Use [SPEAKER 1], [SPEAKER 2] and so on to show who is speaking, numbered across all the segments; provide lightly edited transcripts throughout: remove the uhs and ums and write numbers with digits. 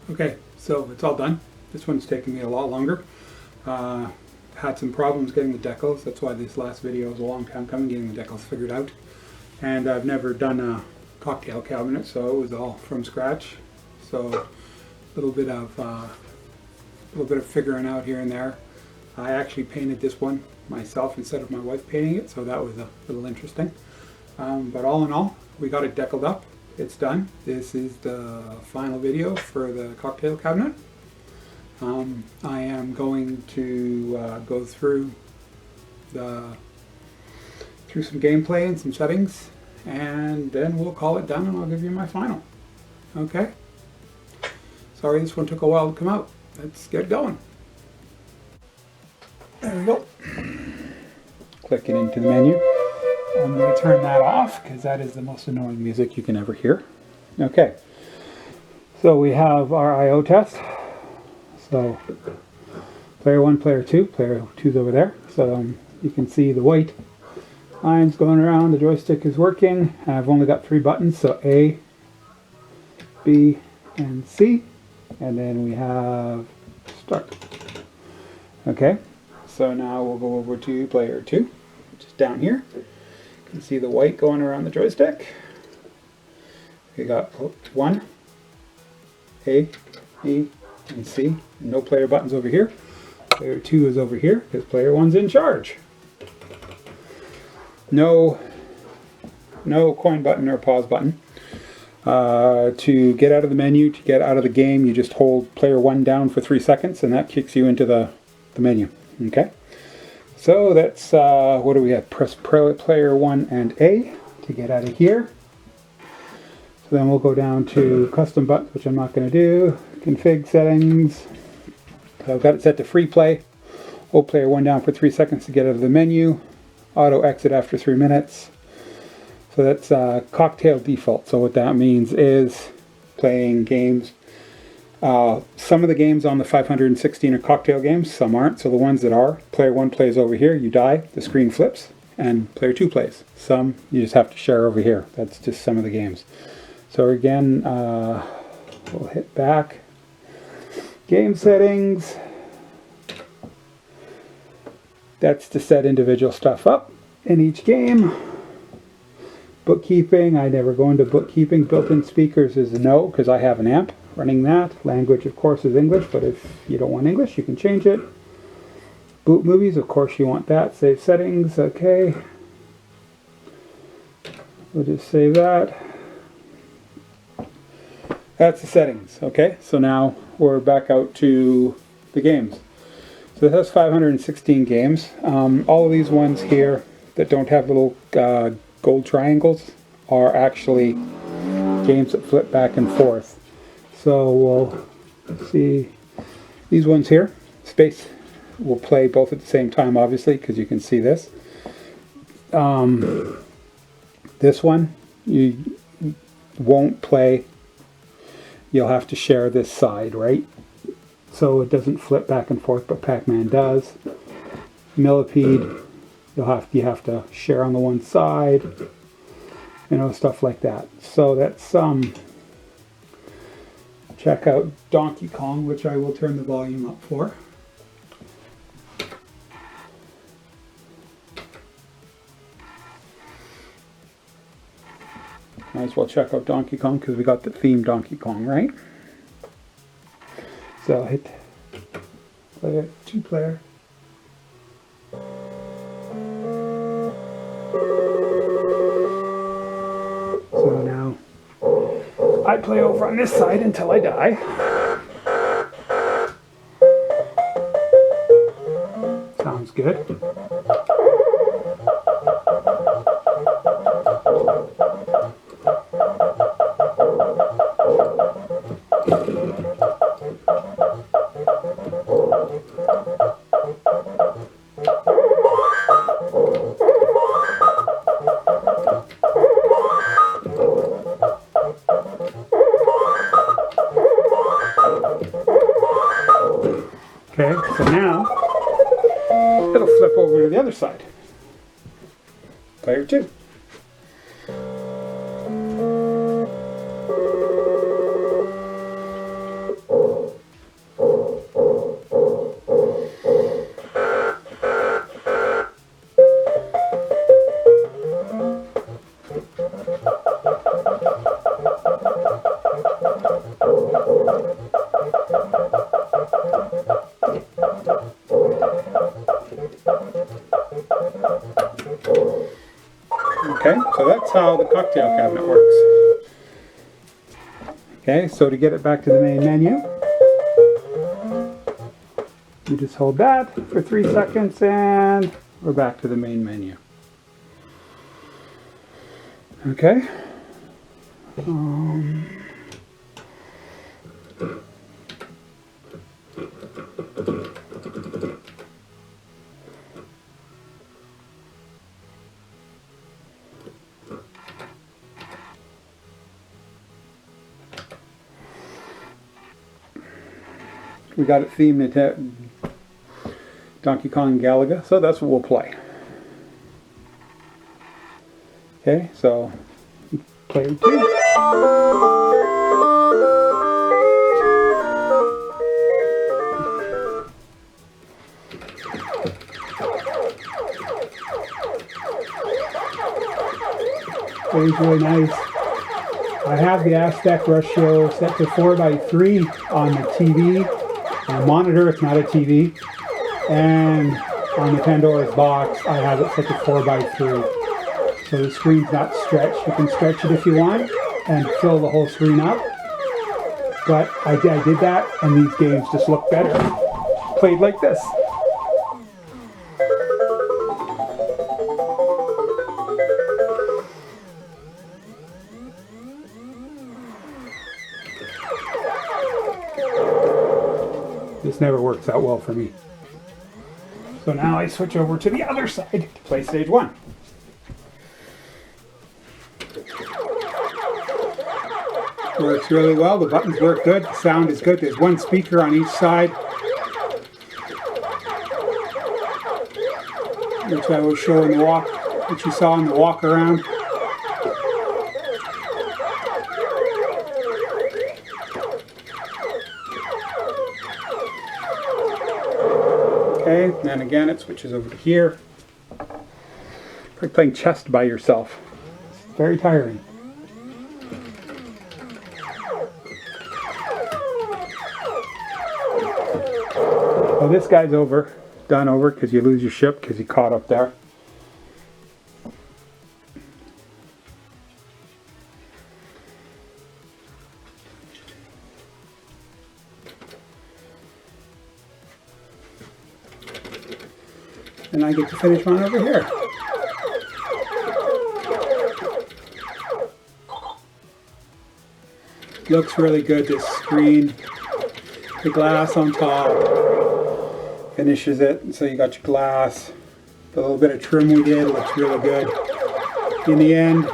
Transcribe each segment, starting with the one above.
[SPEAKER 1] Okay, so it's all done. This one's taken me a lot longer. Had some problems getting the decals. That's why this last video was a long time coming, getting the decals figured out. And I've never done a cocktail cabinet, so it was all from scratch. So a little bit of figuring out here and there. I actually painted this one myself instead of my wife painting it, so that was a little interesting. But all in all, we got it decaled up. It's done. This is the final video for the cocktail cabinet. I am going to go through some gameplay and some settings, and then we'll call it done and I'll give you my final. Okay? Sorry this one took a while to come out. Let's get going. There we go. Clicking into the menu. I'm going to turn that off because that is the most annoying music you can ever hear. Okay, so we have our I/O test. So player 1, player 2, player 2's over there. So you can see the white lines going around, the joystick is working. I've only got 3 buttons, so A, B, and C. And then we have start. Okay, so now we'll go over to player 2, which is down here. You can see the white going around the joystick. We got 1, A, B, and C. No player buttons over here. Player 2 is over here because player 1's in charge. No coin button or pause button. To get out of the menu, to get out of the game, you just hold player 1 down for 3 seconds and that kicks you into the menu. Okay? So that's, what do we have? Press player 1 and A to get out of here. So then we'll go down to custom buttons, which I'm not going to do. Config settings. So I've got it set to free play. Hold player 1 down for 3 seconds to get out of the menu. Auto exit after 3 minutes. So that's cocktail default. So what that means is playing games. Some of the games on the 516 are cocktail games, some aren't. So the ones that are, player 1 plays over here, you die, the screen flips, and player 2 plays. Some you just have to share over here. That's just some of the games. So again, we'll hit back. Game settings. That's to set individual stuff up in each game. Bookkeeping, I never go into bookkeeping. Built-in speakers is a no because I have an amp running that. Language, of course, is English, but if you don't want English, you can change it. Boot movies, of course you want that. Save settings, okay. We'll just save that. That's the settings, okay? So now we're back out to the games. So this has 516 games. All of these ones here that don't have little gold triangles are actually games that flip back and forth. So we'll see these ones here. Space will play both at the same time, obviously, because you can see this. This one, you won't play. You'll have to share this side, right? So it doesn't flip back and forth, but Pac-Man does. Millipede, you have to share on the one side. You know, stuff like that. So that's check out Donkey Kong, which I will turn the volume up for. Might as well check out Donkey Kong because we got the theme Donkey Kong, right? So hit player 2 player. So now I play over on this side until I die. Sounds good. Okay, so now it'll flip over to the other side. Player 2. that's how the cocktail cabinet works. Okay, so to get it back to the main menu, you just hold that for 3 seconds and we're back to the main menu. Okay. We got it themed at Donkey Kong and Galaga, so that's what we'll play. Okay, so player 2. Plays really nice. I have the aspect ratio set to 4:3 on the TV. On the monitor, it's not a TV. And on the Pandora's box, I have it set to 4:3. So the screen's not stretched. You can stretch it if you want and fill the whole screen up. But I did that, and these games just look better played like this. This never works out well for me. So now I switch over to the other side to play stage 1. Works really well. The buttons work good. The sound is good. There's one speaker on each side, which I will show in the walk, which you saw in the walk around. Okay, and then again it switches over to here. It's like playing chess by yourself. It's very tiring. Well, this guy's done over because you lose your ship because you caught up there. And I get to finish mine over here. Looks really good, this screen. The glass on top finishes it, so you got your glass. The little bit of trim we did looks really good. In the end,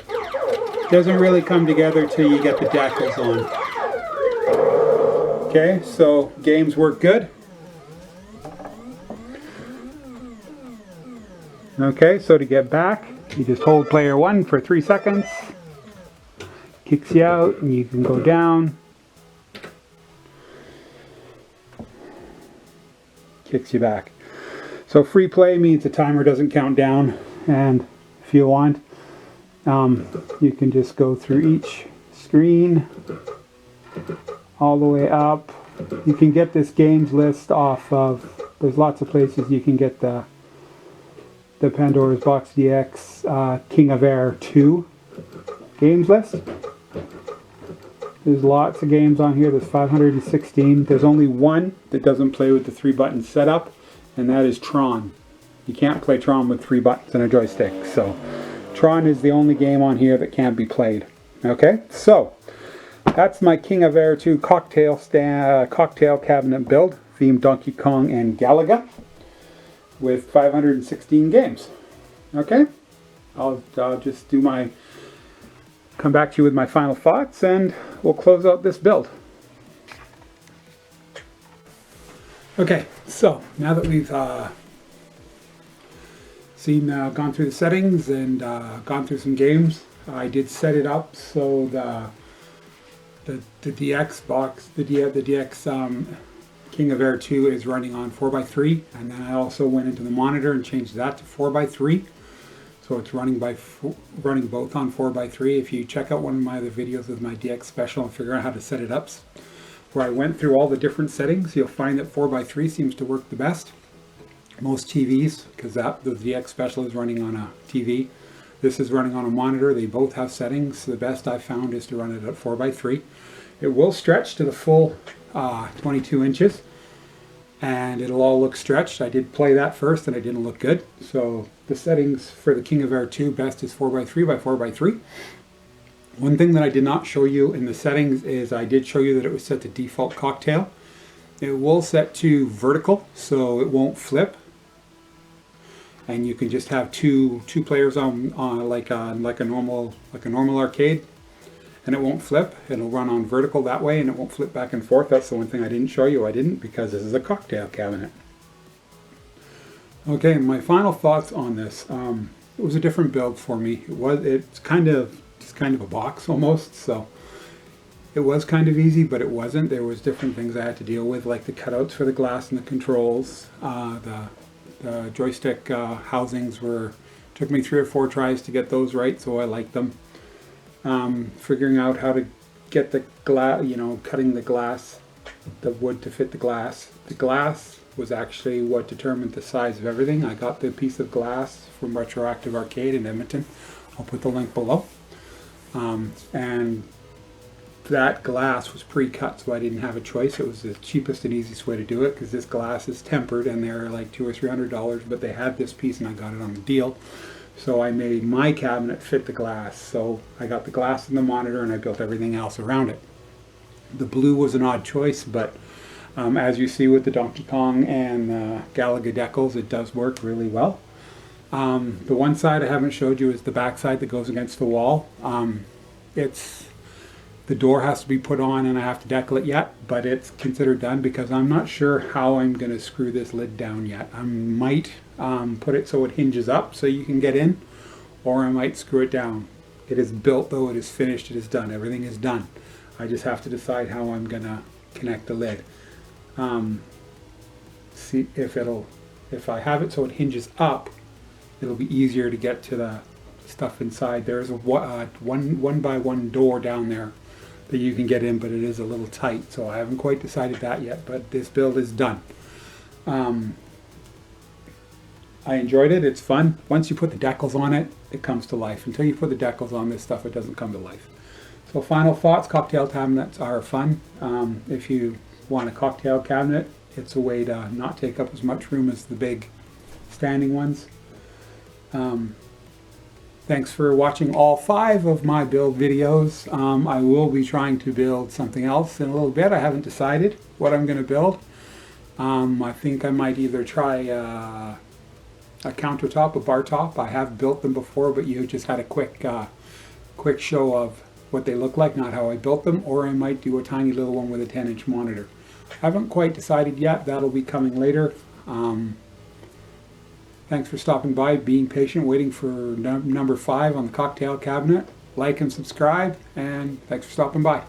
[SPEAKER 1] it doesn't really come together till you get the decals on. Okay, so games work good. Okay, so to get back, you just hold player 1 for 3 seconds. Kicks you out and you can go down. Kicks you back. So free play means the timer doesn't count down, and if you want, you can just go through each screen all the way up. You can get this games list off of, there's lots of places you can get the Pandora's Box DX King of Air 2 games list. There's lots of games on here. There's 516. There's only one that doesn't play with the 3-button setup, and that is Tron. You can't play Tron with 3 buttons and a joystick. So Tron is the only game on here that can't be played. Okay, so that's my King of Air 2 cocktail cabinet build, themed Donkey Kong and Galaga, with 516 games. Okay, I'll just come back to you with my final thoughts, and we'll close out this build. Okay, so now that we've gone through the settings and gone through some games, I did set it up so the DX box, the DX King of Air 2 is running on 4:3, and then I also went into the monitor and changed that to 4:3. So it's running both on 4:3. If you check out one of my other videos with my DX special and figure out how to set it up, where I went through all the different settings, you'll find that 4:3 seems to work the best. Most TVs, because the DX special is running on a TV, This is running on a monitor. They both have settings. The best I've found is to run it at 4:3. It will stretch to the full 22 inches, and it'll all look stretched. I did play that first and it didn't look good. So the settings for the King of Air 2 best is 4:3 by 4:3. One thing that I did not show you in the settings is I did show you that it was set to default cocktail. It will set to vertical, so it won't flip, and you can just have two players on like a normal arcade, and it won't flip. It'll run on vertical that way, and it won't flip back and forth. That's the one thing I didn't show you. I didn't because this is a cocktail cabinet. Okay, my final thoughts on this. It was a different build for me. It's kind of a box almost, so it was kind of easy, but it wasn't. There was different things I had to deal with, like the cutouts for the glass and the controls. The joystick housings took me 3 or 4 tries to get those right, so I liked them. Figuring out how to get the glass, cutting the wood to fit the glass. The glass was actually what determined the size of everything. I got the piece of glass from Retro Active Arcade in Edmonton. I'll put the link below. And that glass was pre-cut, so I didn't have a choice. It was the cheapest and easiest way to do it because this glass is tempered and they're like $200 or $300, but they had this piece and I got it on a deal. So I made my cabinet fit the glass. So I got the glass in the monitor and I built everything else around it. The blue was an odd choice, but as you see with the Donkey Kong and Galaga decals, it does work really well. The one side I haven't showed you is the back side that goes against the wall. The door has to be put on and I have to decal it yet, but it's considered done because I'm not sure how I'm going to screw this lid down yet. I might put it so it hinges up so you can get in, or I might screw it down. It is built though, it is finished, it is done, everything is done. I just have to decide how I'm going to connect the lid. See if I have it so it hinges up, it'll be easier to get to the stuff inside. There's a one by one door down there that you can get in, but it is a little tight, so I haven't quite decided that yet, but this build is done. I enjoyed it. It's fun. Once you put the decals on it, it comes to life. Until you put the decals on this stuff, it doesn't come to life. So final thoughts, cocktail cabinets are fun. If you want a cocktail cabinet, it's a way to not take up as much room as the big standing ones. Thanks for watching all 5 of my build videos. I will be trying to build something else in a little bit. I haven't decided what I'm going to build. I think I might either try a countertop, a bar top. I have built them before, but you just had a quick show of what they look like, not how I built them, or I might do a tiny little one with a 10-inch monitor. I haven't quite decided yet. That'll be coming later. Thanks for stopping by, being patient, waiting for number 5 on the cocktail cabinet. Like and subscribe, and thanks for stopping by.